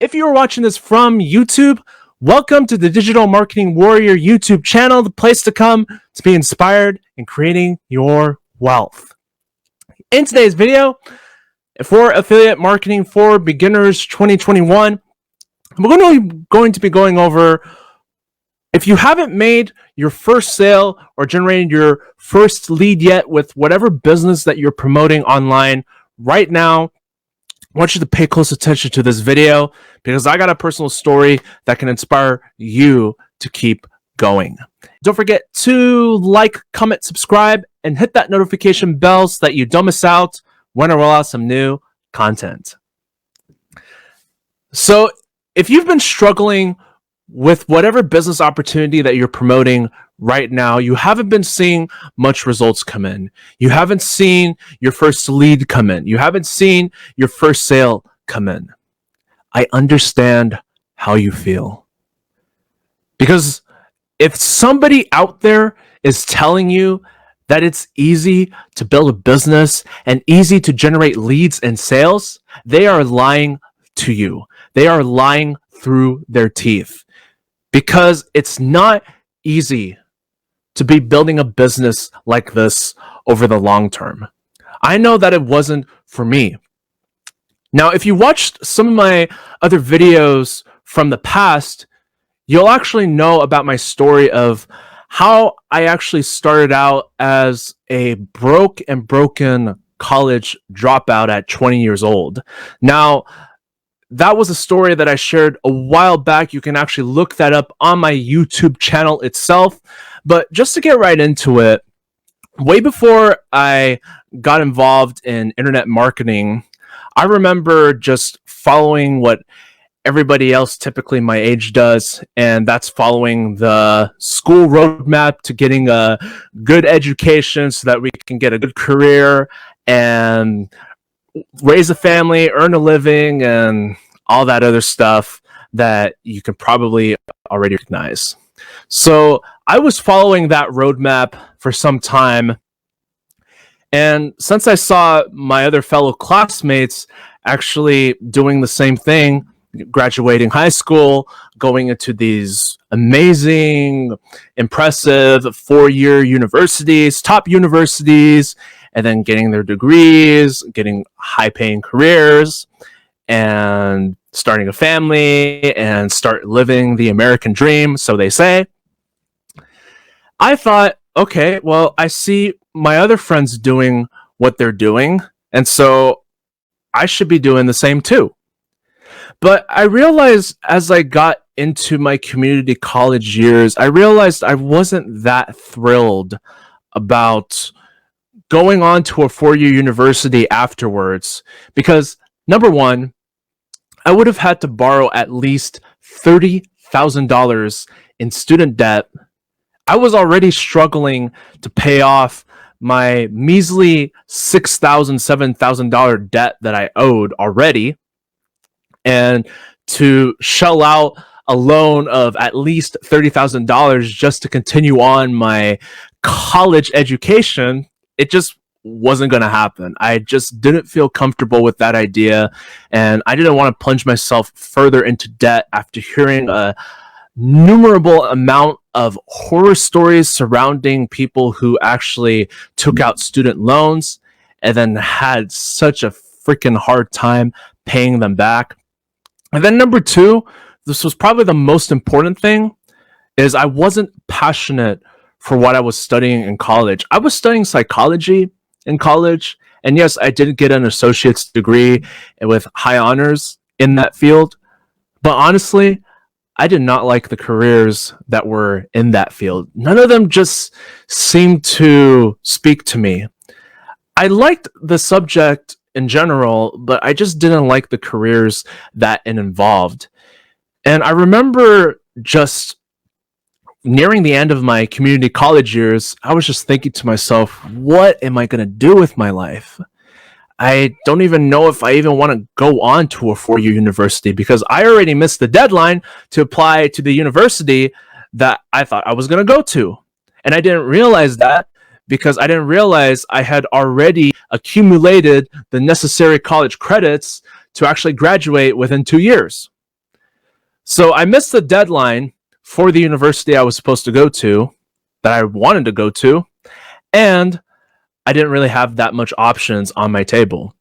If you are watching this from YouTube, welcome to the Digital Marketing Warrior YouTube channel, the place to come to be inspired in creating your wealth. In today's video, for Affiliate Marketing for Beginners 2021, we're going to be going over if you haven't made your first sale or generated your first lead yet with whatever business that you're promoting online right now. I want you to pay close attention to this video because I got a personal story that can inspire you to keep going. Don't forget to like, comment, subscribe, and hit that notification bell so that you don't miss out when I roll out some new content. So if you've been struggling with whatever business opportunity that you're promoting right now, you haven't been seeing much results come in. You haven't seen your first lead come in. You haven't seen your first sale come in. I understand how you feel. Because if somebody out there is telling you that it's easy to build a business and easy to generate leads and sales, they are lying to you. They are lying through their teeth. Because it's not easy to be building a business like this over the long term. I know that it wasn't for me. Now, if you watched some of my other videos from the past, you'll actually know about my story of how I actually started out as a broken college dropout at 20 years old. Now, that was a story that I shared a while back. You can actually look that up on my YouTube channel itself. But just to get right into it, way before I got involved in internet marketing, I remember just following what everybody else typically my age does, and that's following the school roadmap to getting a good education so that we can get a good career and raise a family, earn a living, and all that other stuff that you can probably already recognize. So I was following that roadmap for some time. And since I saw my other fellow classmates actually doing the same thing, graduating high school, going into these amazing, impressive 4-year universities, top universities, and then getting their degrees, getting high-paying careers, and starting a family, and start living the American dream, so they say, I thought, okay, well, I see my other friends doing what they're doing, and so I should be doing the same too. But I realized as I got into my community college years, I realized I wasn't that thrilled about going on to a 4-year university afterwards because, number one, I would have had to borrow at least $30,000 in student debt. I was already struggling to pay off my measly $6,000, $7,000 debt that I owed already. And to shell out a loan of at least $30,000 just to continue on my college education, it just wasn't going to happen. I just didn't feel comfortable with that idea, and I didn't want to plunge myself further into debt after hearing a numerable amount of horror stories surrounding people who actually took out student loans and then had such a freaking hard time paying them back. And then number two, this was probably the most important thing, is I wasn't passionate for what I was studying in college. I was studying psychology in college, and yes, I did get an associate's degree with high honors in that field, but honestly, I did not like the careers that were in that field. None of them just seemed to speak to me. I liked the subject in general, but I just didn't like the careers that it involved. And I remember just nearing the end of my community college years, I was just thinking to myself, what am I going to do with my life? I don't even know if I even want to go on to a 4-year university because I already missed the deadline to apply to the university that I thought I was going to go to. And I didn't realize that because I didn't realize I had already accumulated the necessary college credits to actually graduate within 2 years. So I missed the deadline for the university I was supposed to go to, that I wanted to go to, and I didn't really have that much options on my table.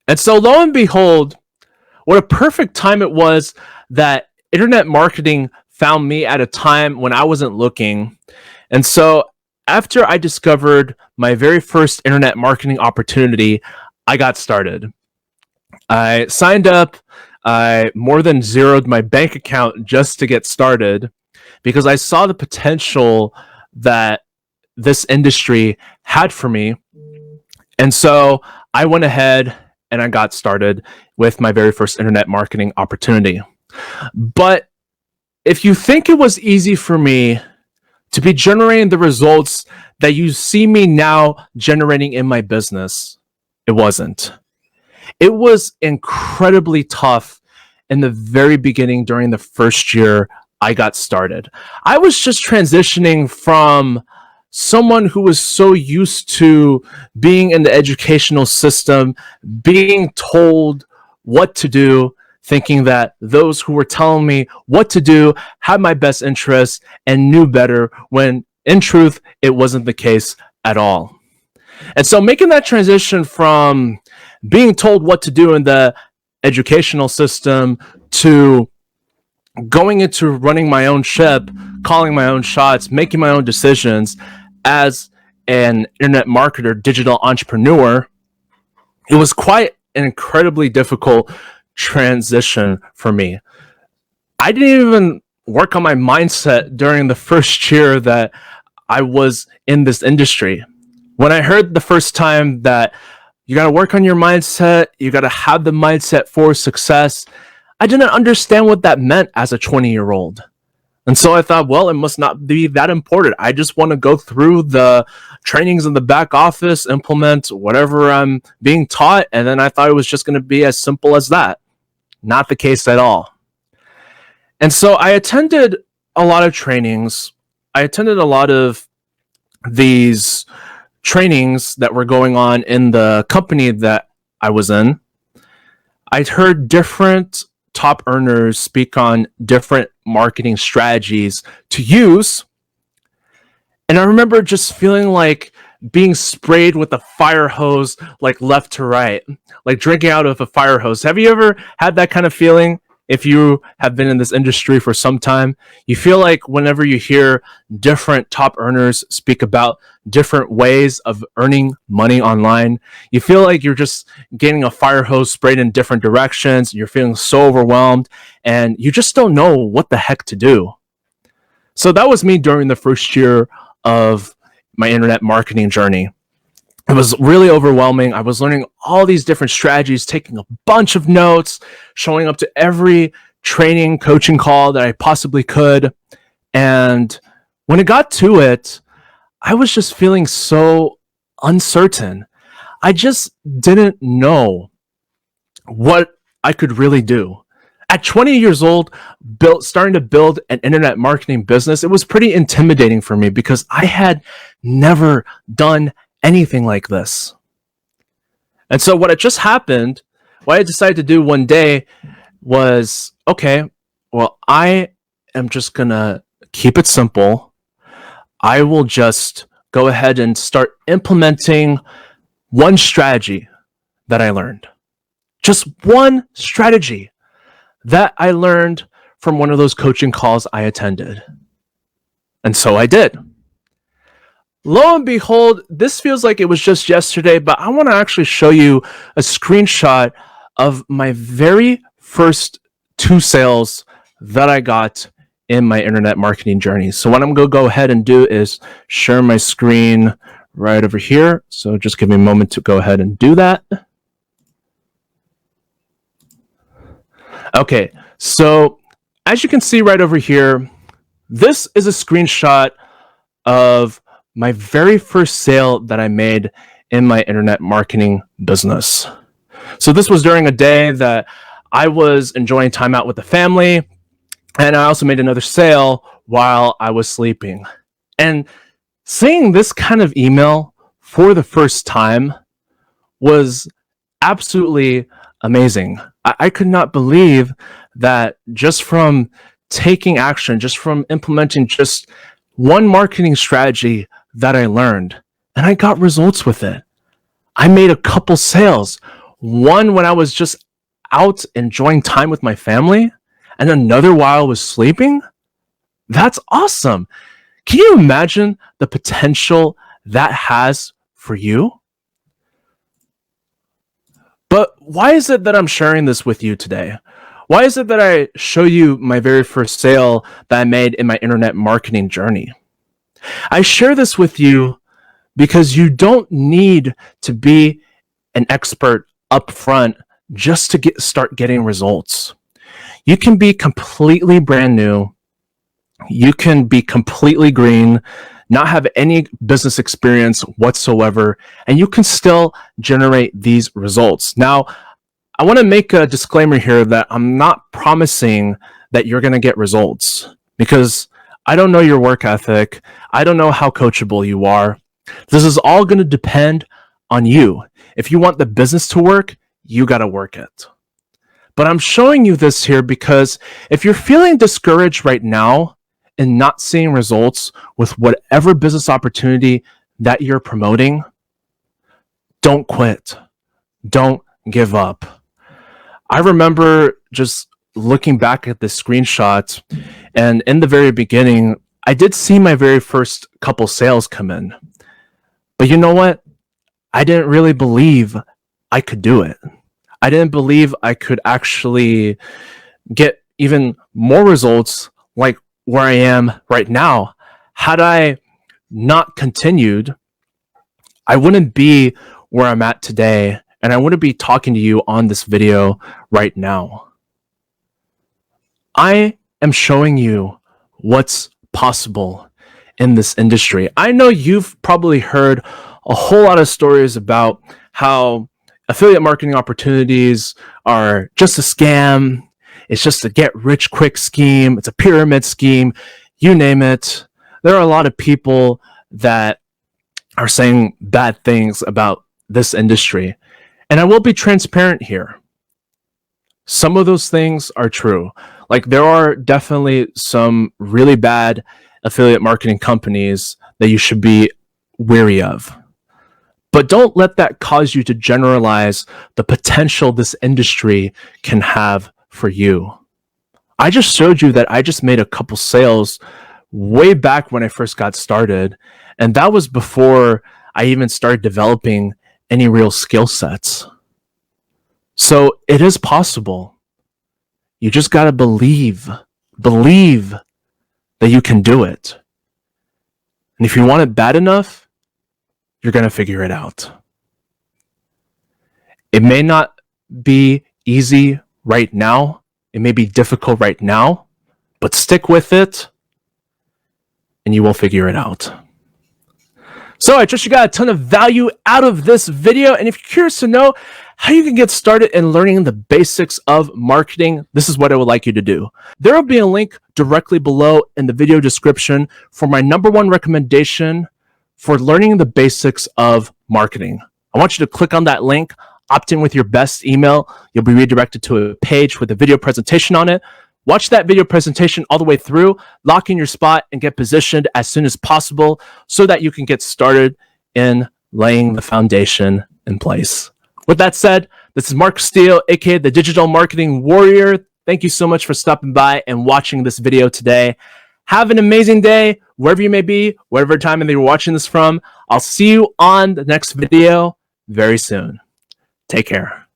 And so lo and behold, what a perfect time it was that internet marketing found me at a time when I wasn't looking. And so after I discovered my very first internet marketing opportunity, I got started. I signed up. I more than zeroed my bank account just to get started because I saw the potential that this industry had for me. And so I went ahead and I got started with my very first internet marketing opportunity. But if you think it was easy for me to be generating the results that you see me now generating in my business, it wasn't. It was incredibly tough in the very beginning during the first year I got started. I was just transitioning from someone who was so used to being in the educational system, being told what to do, thinking that those who were telling me what to do had my best interests and knew better, when in truth, it wasn't the case at all. And so making that transition from being told what to do in the educational system to going into running my own ship, calling my own shots, making my own decisions as an internet marketer, digital entrepreneur, it was quite an incredibly difficult transition for me. I didn't even work on my mindset during the first year that I was in this industry. When I heard the first time that you got to work on your mindset, you got to have the mindset for success, I didn't understand what that meant as a 20-year-old. And so I thought, well, it must not be that important. I just want to go through the trainings in the back office, implement whatever I'm being taught, and then I thought it was just going to be as simple as that. Not the case at all. And so I attended a lot of trainings. I attended a lot of these trainings that were going on in the company that I was in. I'd heard different top earners speak on different marketing strategies to use. And I remember just feeling like being sprayed with a fire hose, like left to right, like drinking out of a fire hose. Have you ever had that kind of feeling? If you have been in this industry for some time, you feel like whenever you hear different top earners speak about different ways of earning money online, you feel like you're just getting a fire hose sprayed in different directions. You're feeling so overwhelmed and you just don't know what the heck to do. So that was me during the first year of my internet marketing journey. It was really overwhelming. I was learning all these different strategies, taking a bunch of notes, showing up to every training, coaching call that I possibly could. And when it got to it, I was just feeling so uncertain. I just didn't know what I could really do. At 20 years old, starting to build an internet marketing business, it was pretty intimidating for me because I had never done anything like this. And so what had just happened, what I decided to do one day was, okay, well, I am just going to keep it simple. I will just go ahead and start implementing one strategy that I learned. Just one strategy that I learned from one of those coaching calls I attended. And so I did. Lo and behold, this feels like it was just yesterday, but I want to actually show you a screenshot of my very first 2 sales that I got in my internet marketing journey. So what I'm going to go ahead and do is share my screen right over here. So just give me a moment to go ahead and do that. Okay, so as you can see right over here, this is a screenshot of my very first sale that I made in my internet marketing business. So this was during a day that I was enjoying time out with the family, and I also made another sale while I was sleeping. And seeing this kind of email for the first time was absolutely amazing. I could not believe that just from taking action, just from implementing just one marketing strategy that I learned, and I got results with it. I made a couple sales. One when I was just out enjoying time with my family, and another while I was sleeping. That's awesome. Can you imagine the potential that has for you? But why is it that I'm sharing this with you today? Why is it that I show you my very first sale that I made in my internet marketing journey? I share this with you because you don't need to be an expert up front just to start getting results. You can be completely brand new. You can be completely green, not have any business experience whatsoever, and you can still generate these results. Now, I want to make a disclaimer here that I'm not promising that you're going to get results because I don't know your work ethic. I don't know how coachable you are. This is all going to depend on you. If you want the business to work, you got to work it. But I'm showing you this here because if you're feeling discouraged right now and not seeing results with whatever business opportunity that you're promoting, don't quit. Don't give up. I remember just looking back at the screenshots, and in the very beginning, I did see my very first couple sales come in. But you know what? I didn't really believe I could do it. I didn't believe I could actually get even more results like where I am right now. Had I not continued, I wouldn't be where I'm at today, and I wouldn't be talking to you on this video right now. I am showing you what's possible in this industry. I know you've probably heard a whole lot of stories about how affiliate marketing opportunities are just a scam. It's just a get rich quick scheme. It's a pyramid scheme. You name it. There are a lot of people that are saying bad things about this industry. And I will be transparent here. Some of those things are true. Like there are definitely some really bad affiliate marketing companies that you should be wary of. But don't let that cause you to generalize the potential this industry can have for you. I just showed you that I just made a couple sales way back when I first got started. And that was before I even started developing any real skill sets. So it is possible. You just got to believe that you can do it. And if you want it bad enough, you're going to figure it out. It may not be easy right now. It may be difficult right now, but stick with it and you will figure it out. So I trust you got a ton of value out of this video. And if you're curious to know how you can get started in learning the basics of marketing, this is what I would like you to do. There will be a link directly below in the video description for my #1 recommendation for learning the basics of marketing. I want you to click on that link, opt in with your best email. You'll be redirected to a page with a video presentation on it. Watch that video presentation all the way through, lock in your spot, and get positioned as soon as possible so that you can get started in laying the foundation in place. With that said, this is Mark Castillo, aka the Digital Marketing Warrior. Thank you so much for stopping by and watching this video today. Have an amazing day, wherever you may be, whatever time that you're watching this from. I'll see you on the next video very soon. Take care.